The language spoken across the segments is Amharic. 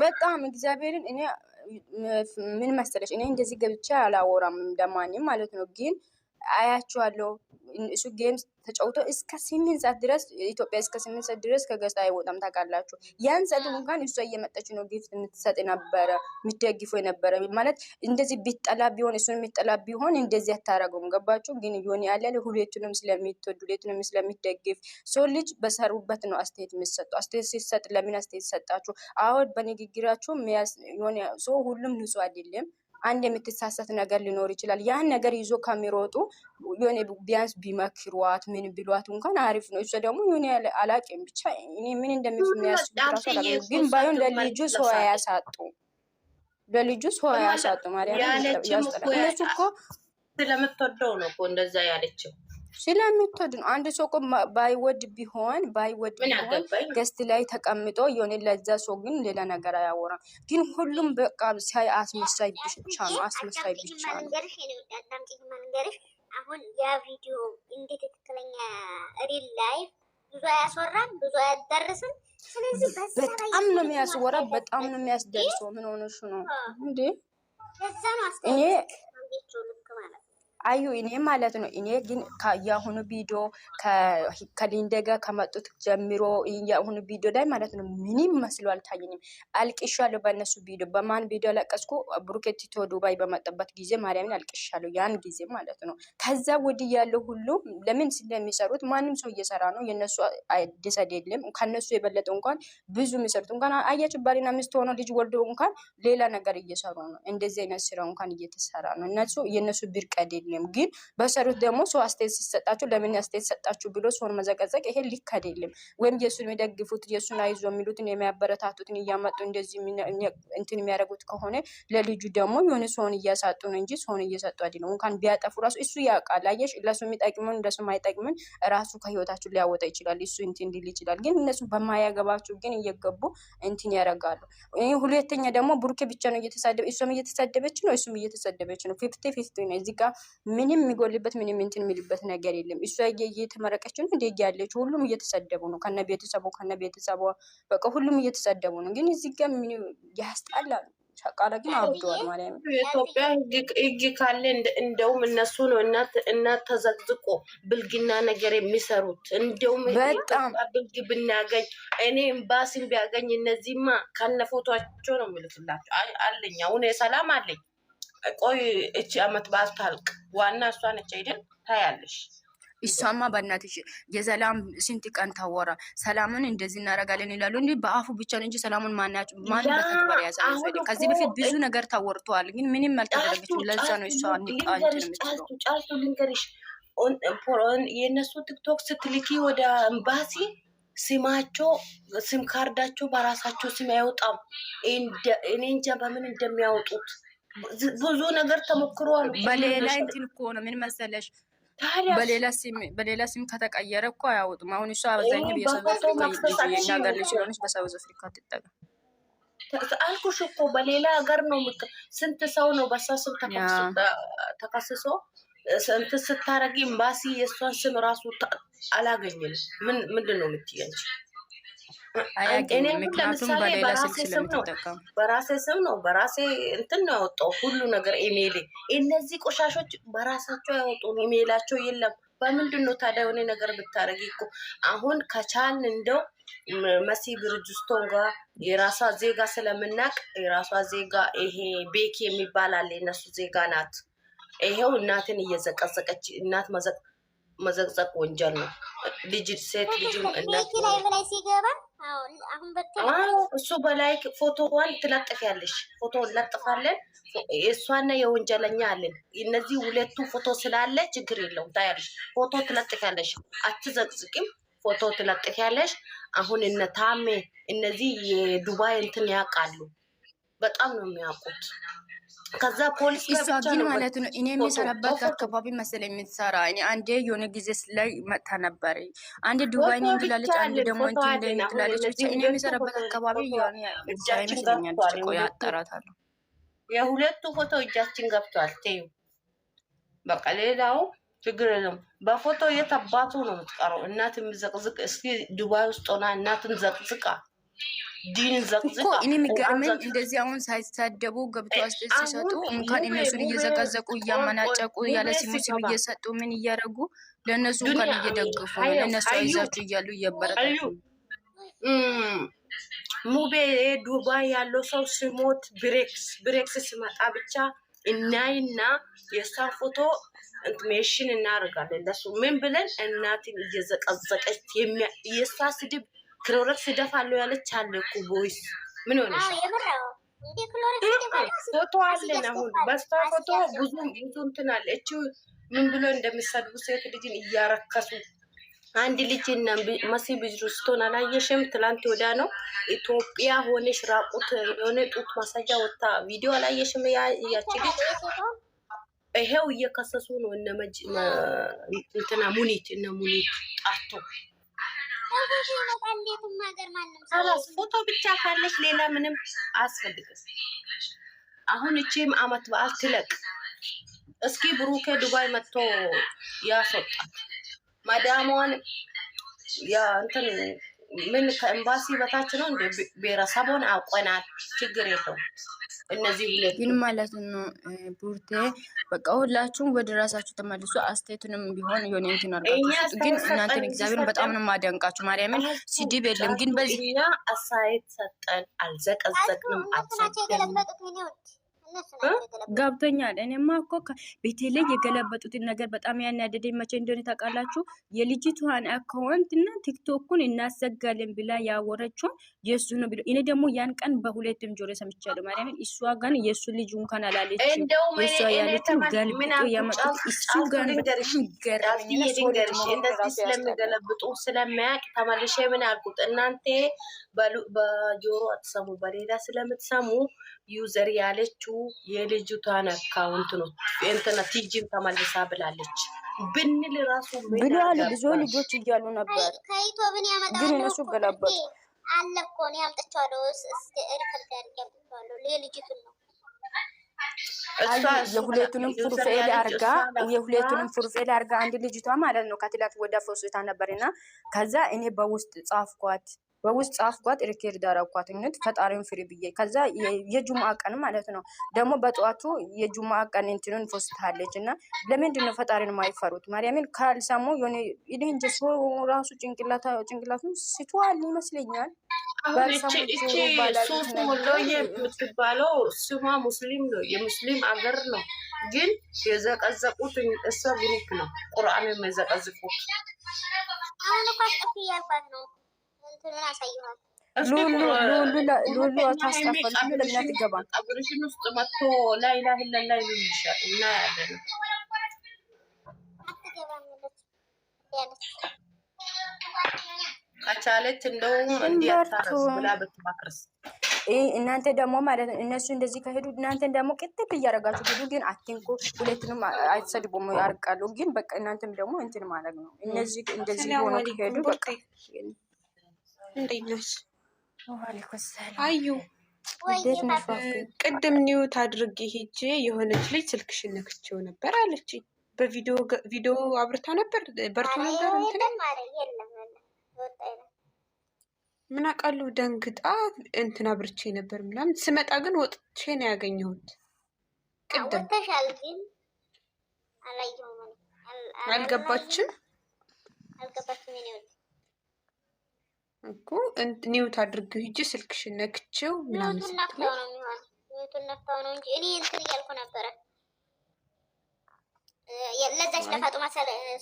በጣም እግዚአብሔርን እኔ ምን መሰለሽ እኔ እንደዚህ ገብቼ አላወራም እንደማንም ማለት ነው ግን አያቸዋለሁ እሱ ጌም ተጫውቶ እስከ 8 ሰዓት ድረስ ኢትዮጵያ እስከ 8 ሰዓት ድረስ ከገዝታ አይወጣም ታውቃላችሁ። ያን ሰዓት እንኳን እሷ እየመጣች ነው ጊፍት የምትሰጥ ነበረ የምትደግፈው ነበረ ማለት እንደዚህ ቢጠላ ቢሆን እሱን የሚጠላ ቢሆን እንደዚህ አታረገውም። ገባችሁ? ግን ይሆን ያለ ሁለቱንም ስለሚትወዱ ሁለቱንም ስለሚደግፍ ሰው ልጅ በሰሩበት ነው አስተያየት የሚሰጡ። አስተያየት ሲሰጥ ለምን አስተያየት ሰጣችሁ? አሁን በንግግራችሁ የሆነ ሰው ሁሉም ንጹህ አይደለም። አንድ የምትሳሳት ነገር ሊኖር ይችላል። ያን ነገር ይዞ ከሚሮጡ የሆነ ቢያንስ ቢመክሯት ምን ቢሏት እንኳን አሪፍ ነው። እሱ ደግሞ የሆነ አላውቅም ብቻ እኔ ምን እንደሚያስብ ግን ባይሆን ለልጁ ሰው ያሳጡ ለልጁ ሰው ያሳጡ ማርያም ያስጠላ። እነሱ እኮ ስለምትወደው ነው እኮ እንደዛ ያለችው ስለምትወድ ነው። አንድ ሰው እኮ ባይወድ ቢሆን ገስት ላይ ተቀምጦ የሆነ ለዛ ሰው ግን ሌላ ነገር አያወራም። ግን ሁሉም በቃ ሳይ አስመሳይ ብቻ ነው፣ አስመሳይ ብቻ ነው። አሁን ያ ቪዲዮ እንዴት ትክክለኛ ሪል ላይፍ ብዙ አያስወራም፣ ብዙ አያዳርስም። ስለዚህ በጣም ነው የሚያስወራ፣ በጣም ነው የሚያስደርሰው። ምን ሆነሽ ነው እንዴ? ለዛ ነው አስተያየት ልክ ማለት አዩ እኔ ማለት ነው። እኔ ግን ያሁኑ ቪዲዮ ከሊንደ ጋር ከመጡት ጀምሮ ያሁኑ ቪዲዮ ላይ ማለት ነው ምንም መስሎ አልታየኝም። አልቅሻለሁ በእነሱ ቪዲዮ። በማን ቪዲዮ ለቀስኩ? ብሩኬት ቲቶ ዱባይ በመጣበት ጊዜ ማርያምን አልቅሻለሁ፣ ያን ጊዜ ማለት ነው። ከዛ ወዲህ ያለው ሁሉ ለምን ስለሚሰሩት ማንም ሰው እየሰራ ነው። የነሱ አዲስ አይደለም። ከነሱ የበለጠ እንኳን ብዙ የሚሰሩት እንኳን አያችሁ፣ ባልና ሚስት ሆኖ ልጅ ወልዶ እንኳን ሌላ ነገር እየሰሩ ነው። እንደዚህ አይነት ስራ እንኳን እየተሰራ ነው። እነሱ የነሱ ብርቅ አይደለም። ግን በሰሩት ደግሞ ሰው አስተያየት ሲሰጣቸው ለምን አስተያየት ሰጣችሁ ብሎ ሰውን መዘቀዘቅ ይሄ ልክ አይደለም። ወይም የሱን የሚደግፉት የሱን አይዞ የሚሉትን የሚያበረታቱትን እያመጡ እንደዚህ እንትን የሚያደርጉት ከሆነ ለልጁ ደግሞ የሆነ ሰውን እያሳጡ ነው እንጂ ሰውን እየሰጡ አይደለም። እንኳን ቢያጠፉ ራሱ እሱ ያውቃል። አየሽ፣ ለሱ የሚጠቅምን ለሱ የማይጠቅምን ራሱ ከህይወታችሁ ሊያወጣ ይችላል። እሱ እንትን ሊል ይችላል። ግን እነሱ በማያገባቸው ግን እየገቡ እንትን ያደርጋሉ። ሁለተኛ ደግሞ ብሩኬ ብቻ ነው እየተሳደበ፣ እሱም እየተሳደበች ነው፣ እሱም እየተሳደበች ነው። 50-50 ነው እዚህ ጋር ምንም የሚጎልበት ምንም እንትን የሚልበት ነገር የለም። እሷ እየተመረቀች ነው እንዴ ያለች። ሁሉም እየተሰደቡ ነው ከነ ቤተሰቡ በቃ ሁሉም እየተሰደቡ ነው። ግን እዚህ ጋር ምን ያስጣላል? ሸቃላ ግን አብደዋል ማለት ነው። ኢትዮጵያ ህግ ካለ እንደውም እነሱ ነው እናት ተዘቅዝቆ ብልግና ነገር የሚሰሩት። እንደውም በጣም ብልግ ብናገኝ እኔ ኤምባሲን ቢያገኝ እነዚህማ ከነፎቷቸው ነው የሚልክላቸው። አለኝ አሁን ሰላም አለኝ። ቆይ እቺ አመት በዓል ታልቅ ዋና እሷ ነች አይደል? ታያለሽ። እሷማ በእናትሽ የሰላም ስንት ቀን ታወራ። ሰላምን እንደዚህ እናደርጋለን ይላሉ እንዴ? በአፉ ብቻ ነው እንጂ ሰላሙን ማን በተግባር ያሳየው? ከዚህ በፊት ብዙ ነገር ታወርቷል፣ ግን ምንም አልተደረገችም። ለዛ ነው እሷ አንቃንት ነው ጫልቱ ልንገርሽ፣ የነሱ ቲክቶክ ስትልኪ ወደ ኤምባሲ ስማቸው ስም ካርዳቸው በራሳቸው ስም አይወጣም። እኔ እንጃ በምን እንደሚያወጡት ብዙ ነገር ተሞክሯል። በሌላ እንትን እኮ ነው ምን መሰለሽ፣ በሌላ ስም ከተቀየረ እኮ አያወጡም። አሁን እሷ አብዛኛው የሳውዝ አፍሪካ የናገር ልጅ ስለሆነች በሳውዝ አፍሪካ ትጠቀም አልኩሽ እኮ በሌላ ሀገር ነው። ስንት ሰው ነው በሷ ስም ተከስሶ ስንት ስታረጊ ኤምባሲ የእሷን ስም ራሱ አላገኝም። ምንድን ነው የምትይኝ? ምክንያቱም በሌላ ስልክ ስለምትጠቀም በራሴ ስም ነው በራሴ እንትን ነው ያወጣው ሁሉ ነገር ኢሜይል። እነዚህ ቆሻሾች በራሳቸው ያወጡ ኢሜይላቸው የለም። በምንድን ነው ታዲያ የሆነ ነገር ብታረጊ እኮ አሁን ከቻልን እንደው መሲ ብርጅስቶን ጋር የራሷ ዜጋ ስለምናቅ የራሷ ዜጋ ይሄ ቤኪ የሚባል አለ የነሱ ዜጋ ናት። ይሄው እናትን እየዘቀዘቀች እናት መዘቅዘቅ ወንጀል ነው። ልጅ ሴት ልጅ እናት ላይ ሲገባ እሱ በላይ ፎቶዋን ትለጥፊያለሽ። ፎቶ እንለጥፋለን። የእሷና የወንጀለኛ አለን። እነዚህ ሁለቱ ፎቶ ስላለ ችግር የለውም። ታያለሽ፣ ፎቶ ትለጥፊያለሽ። አትዘቅዝቂም፣ ፎቶ ትለጥፊያለሽ። አሁን እነ ታሜ እነዚህ የዱባይ እንትን ያውቃሉ፣ በጣም ነው የሚያውቁት። ከዛ ፖሊስ እሷ ግን ማለት ነው እኔ የሚሰራበት አካባቢ መሰለኝ የምትሰራ። እኔ አንዴ የሆነ ጊዜ ላይ መጥታ ነበር። አንዴ ዱባይ ነኝ ትላለች፣ አንዴ ደግሞ እንትን ትላለች። ብቻ እኔ የሚሰራበት አካባቢ የሆነ ይመስለኛል። ቆይ አጣራታለሁ። የሁለቱ ፎቶ እጃችን ገብቷል። ተይው በቃ ሌላው ችግር የለም። በፎቶ የተባቱ ነው የምትቀረው። እናት የሚዘቅዝቅ እስኪ ዱባይ ውስጥ ሆና እናትን ዘቅዝቃ ዲን ዘቅዝቃ እኮ እኔ የሚገርመኝ እንደዚህ አሁን ሳይሳደቡ ገብቶ አስተያየት ሲሰጡ እንኳን እነሱን እየዘቀዘቁ እያመናጨቁ ያለ ስሙ ስም እየሰጡ ምን እያደረጉ ለእነሱ እንኳን እየደገፉ ነው። ለእነሱ አይዛችሁ እያሉ እያበረታቱ ሙቤ ዱባይ ያለው ሰው ሲሞት ብሬክስ ሲመጣ ብቻ እናይና የእሷን ፎቶ ኢንፎርሜሽን እናደርጋለን። ለሱ ምን ብለን እናትን እየዘቀዘቀች የእሷ ስድብ ክሎረክስ ደፋለሁ ያለች አለ እኮ ቦይስ ምን ሆነሽ? ፎቶ አለን አሁን በስታ ፎቶ ብዙ እንትን አለ። እቺ ምን ብሎ እንደሚሰድቡ ሴት ልጅን እያረከሱ አንድ ልጅ እና መሲ ብጅሩስቶን አላየሽም? ትላንት ወዲያ ነው ኢትዮጵያ ሆነሽ ራቁት የሆነ ጡት ማሳያ ወጣ ቪዲዮ አላየሽም? ያቺ ልጅ ይሄው እየከሰሱ ነው እንትና ሙኒት ጣቶ ፎቶ ብቻ ካለች ሌላ ምንም አያስፈልግም። አሁን እቺም አመት በዓል ትለቅ እስኪ ብሩኬ ዱባይ መጥቶ ያስወጣት ማዳሟን ያ እንትን ምን ከኤምባሲ በታች ነው እንደ ብሔረሰቡን አውቀናል። ችግር የለውም። እነዚህ ሁለት ግን ማለት ነው ቡርቴ በቃ ሁላችሁም ወደ ራሳችሁ ተመልሶ አስተያየቱንም ቢሆን የሆነ እንትን አድርጋችሁ ግን እናንተን እግዚአብሔር በጣም ነው የማደንቃችሁ። ማርያምን ስድብ የለም ግን በዚህ አስተያየት ሰጠን፣ አልዘቀዘቅንም፣ ገብቶኛል። እኔማ እኮ ቤቴ ላይ የገለበጡትን ነገር በጣም ያናደደኝ መቼ እንደሆነ ታውቃላችሁ? የልጅቷን አካውንት እና ቲክቶኩን እናዘጋለን ብላ ያወረችውን የእሱ ነው ብሎ እኔ ደግሞ ያን ቀን በሁለትም ጆሮ ሰምቻለሁ። ማርያምን እሷ ጋር የእሱ ልጅ እንኳን አላለችም። የእሷ ያለችን ገልብጦ ያመጡት እሱ ጋር እንደዚህ ስለሚገለብጡ ስለሚያውቅ ተመልሼ ምን አልኩት? እናንተ በጆሮ አትሰሙ፣ በሌላ ስለምትሰሙ ዩዘር ያለችው የልጅቷን አካውንት ነው። እንትና ቲጂም ተመልሳ ብላለች ብንል ራሱ ብለዋል። ብዙ ልጆች እያሉ ነበር ከኢትዮብን ያመጣሉ ግን እነሱ ገለበጡ። አለ እኮ ነው ያምጥቻለሁ። ሪከርድ አድርጌ ያምጥቻለሁ። ለልጅቱን ነው የሁለቱንም ፕሮፋይል አርጋ አንድ ልጅቷ ማለት ነው ከትላት ወደ ፎስታ ነበርና ከዛ እኔ በውስጥ ጻፍኳት ሪከርድ አደረኳት እንት ፈጣሪውን ፍሪ ብዬ ከዛ የጁማ ቀን ማለት ነው ደግሞ በጠዋቱ የጁማ ቀን እንትኑን ፎስታለች እና ለምንድን ነው ፈጣሪን ማይፈሩት? ማርያምን ካልሰሙ የሆነ ኢድን ጀሶ ራሱ ጭንቅላቱን ሲቷል ይመስለኛል። ሶስት ሞሎ የምትባለው ስሟ ሙስሊም ነው፣ የሙስሊም አገር ነው። ግን የዘቀዘቁት እሷ ግሩፕ ነው ቁርአን የዘቀዘቁት። አሁን እኮ አጥፊ ያልባት ነው እንትኑን አሳይኋል። ሉሉ ታስታፈል ለምን ትገባ አብርሽን ውስጥ መጥቶ ላይላ ኢላላ ይልሻል እና ያለን ከቻለች እንደውም እንዲያታረስ ብላ ብትማክርስ እናንተ ደግሞ ማለት ነው እነሱ እንደዚህ ከሄዱ እናንተን ደግሞ ቅጥል እያደረጋችሁ ሄዱ። ግን አትንኩ፣ ሁለቱንም አይሰድቡም ያርቃሉ። ግን በቃ እናንተም ደግሞ እንትን ማለት ነው እነዚህ እንደዚህ ሆኖ ከሄዱ በቃ እንዴት አዩ ቅድም ኒውት አድርጌ ሄጄ የሆነች ልጅ ስልክሽን ነክቼው ነበር አለችኝ። በቪዲዮ አብርታ ነበር በርቶ ነበር ምን አውቃለሁ ደንግጣ እንትን አብርቼ ነበር ምናምን ስመጣ ግን ወጥቼ ነው ያገኘሁት። ቅድም አልገባችም እኮ ኒውት አድርጌው ሂጂ ስልክሽን ነክቼው ምናምን ስትለው ኒውቱን ነክተው ነው እንጂ እኔ እንትን እያልኩ ነበረ። ለዛች ለፋጡማ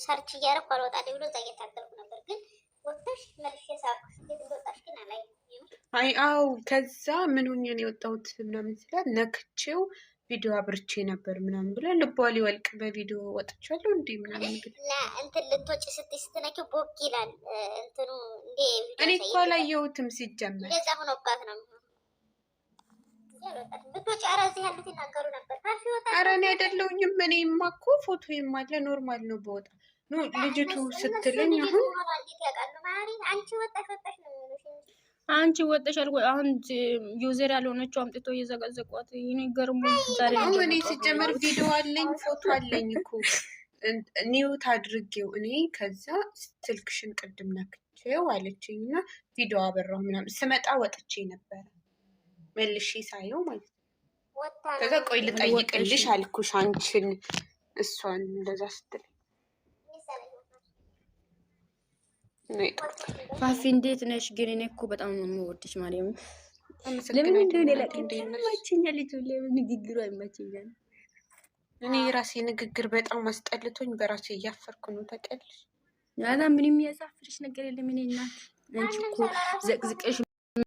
ሰርች እያደረኩ አልወጣልኝ ብሎ እዛ እየታገልኩ ነበር። ግን ወጥተሽ መልሼ ሳልኩሽ እንዴት እንደወጣሽ ግን አላየሁም። አይ አዎ ከዛ ምን ሆኜ ነው የወጣሁት ምናምን ስላት ነክቼው ቪዲዮ አብርቼ ነበር ምናምን ብላ ልቧ ሊወልቅ በቪዲዮ ወጥቻለሁ እንዴ ምናምን እና እንትን ልትወጪ ስትነኪው ቦግ ይላል እንትኑ እንዴ እኔ እኮ አላየሁትም ሲጀመር እንደዛ ሆኖባት ነው ብትወጪ። ኧረ እዚህ ያሉት ይናገሩ ነበር። ኧረ እኔ አይደለሁኝም። እኔማ እኮ ፎቶዬም አለ ኖርማል ነው በወጣ ኖ ልጅቱ ስትለኝ አሁን አንቺ ወጣሽ ነው የሚሉሽ እንጂ አንቺ ወጥተሻል። አሁን ዩዘር ያልሆነችው አምጥቶ እየዘቀዘቋት ይገርሙ። ዛሬ እኔ ሲጀመር ቪዲዮ አለኝ ፎቶ አለኝ እኮ ኒውት አድርጌው እኔ ከዛ ስልክሽን ቅድም ነክቼ ናቸው አለችኝ እና ቪዲዮ አበራሁ ምናምን ስመጣ ወጥቼ ነበረ መልሼ ሳየው ማለት ነው። ከዛ ቆይ ልጠይቅልሽ አልኩሽ አንቺን እሷን እንደዛ ስትል ፋፊ እንዴት ነሽ? ግን እኔ እኮ በጣም ነው የምወድሽ ማርያም። ለምን እንደሆነ ይመቸኛል፣ ንግግሩ አይመቸኛል። እኔ የራሴ ንግግር በጣም አስጠልቶኝ በራሴ እያፈርኩ ነው ታውቂያለሽ። ያላ ምንም የሚያሳፍርሽ ነገር የለም። እኔ እናት አንቺ እኮ ዘቅዝቀሽ